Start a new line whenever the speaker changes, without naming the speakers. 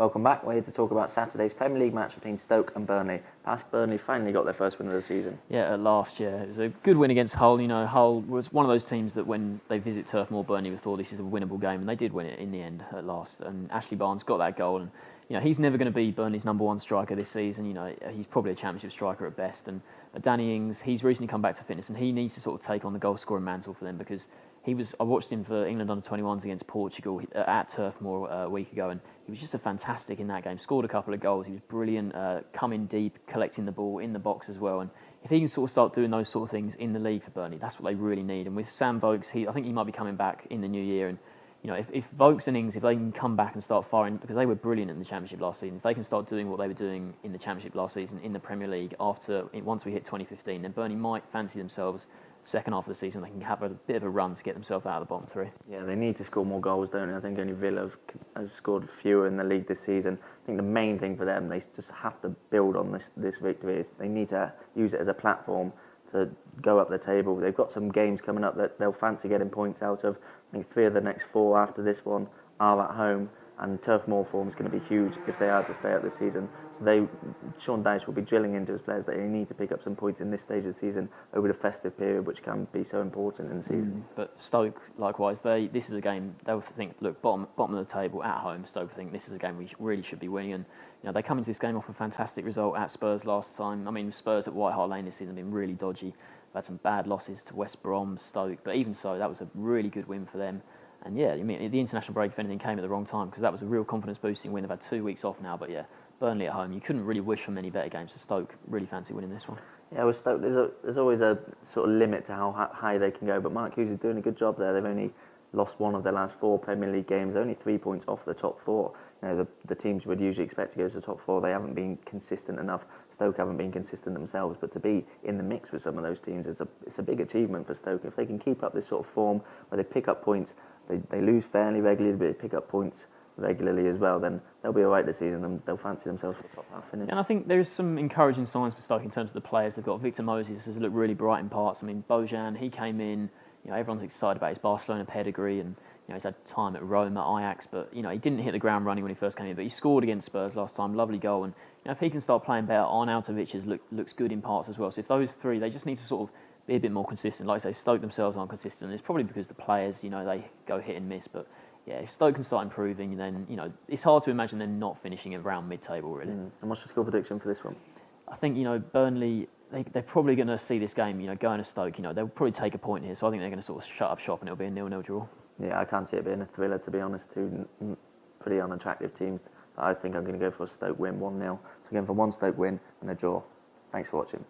Welcome back. We're here to talk about Saturday's Premier League match between Stoke and Burnley. Burnley finally got their first win of the season.
Yeah, last year. It was a good win against Hull. You know, Hull was one of those teams that when they visit Turf Moor, Burnley was thought this is a winnable game, and they did win it in the end at last. And Ashley Barnes got that goal, and you know he's never going to be Burnley's number one striker this season. You know, he's probably a Championship striker at best. And Danny Ings, he's recently come back to fitness, and he needs to sort of take on the goal scoring mantle for them because I watched him for England under-21s against Portugal at Turf Moor a week ago, and he was just fantastic in that game. Scored a couple of goals. He was brilliant, coming deep, collecting the ball in the box as well. And if he can sort of start doing those sort of things in the league for Burnley, that's what they really need. And with Sam Vokes, I think he might be coming back in the new year. And you know, if Vokes and Ings, if they can come back and start firing, because they were brilliant in the Championship last season, if they can start doing what they were doing in the Championship last season in the Premier League once we hit 2015, then Burnley might fancy themselves second half of the season. They can have a bit of a run to get themselves out of the bottom three.
Yeah, they need to score more goals, don't they? I think only Villa have scored fewer in the league this season. I think the main thing for them, they just have to build on this victory. They need to use it as a platform to go up the table. They've got some games coming up that they'll fancy getting points out of. I think 3 of the next 4 after this one are at home, and Turf Moor form is going to be huge if they are to stay out this season. So Sean Dyche will be drilling into his players that they need to pick up some points in this stage of the season over the festive period, which can be so important in the season.
But Stoke, likewise, this is a game they'll think, look, bottom of the table at home. Stoke think this is a game we really should be winning, and you know they come into this game off a fantastic result at Spurs last time. I mean, Spurs at White Hart Lane this season have been really dodgy. They've had some bad losses to West Brom, Stoke, but even so, that was a really good win for them. And yeah, I mean, the international break, if anything, came at the wrong time because that was a real confidence-boosting win. They've had 2 weeks off now, but yeah, Burnley at home, you couldn't really wish for many better games. So Stoke really fancy winning this one.
Yeah, with Stoke, there's always a sort of limit to how high they can go, but Mark Hughes is doing a good job there. They've only lost 1 of their last 4 Premier League games, only 3 points off the top 4. You know, the teams you would usually expect to go to the top 4, they haven't been consistent enough. Stoke haven't been consistent themselves, but to be in the mix with some of those teams it's a big achievement for Stoke. If they can keep up this sort of form where they pick up points, they lose fairly regularly, but they pick up points regularly as well, then they'll be all right this season and they'll fancy themselves for the top half finish.
And I think there's some encouraging signs for Stoke in terms of the players they've got. Victor Moses has looked really bright in parts. I mean, Bojan, he came in, you know, everyone's excited about his Barcelona pedigree and you know, he's had time at Rome, at Ajax, but you know, he didn't hit the ground running when he first came in, but he scored against Spurs last time, lovely goal. And you know, if he can start playing better, Arnautovic looks good in parts as well. So if those 3, they just need to sort of be a bit more consistent. Like I say, Stoke themselves aren't consistent, and it's probably because the players, you know, they go hit and miss. But yeah, if Stoke can start improving, then you know, it's hard to imagine them not finishing around mid-table, really.
And what's your score prediction for this one?
I think, you know, Burnley, they're probably going to see this game, you know, going to Stoke, you know, they'll probably take a point here. So I think they're going to sort of shut up shop and it'll be a 0-0 draw.
Yeah, I can't see it being a thriller, to be honest. 2 pretty unattractive teams. I think I'm going to go for a Stoke win, 1-0. So again, for 1 Stoke win and a draw. Thanks for watching.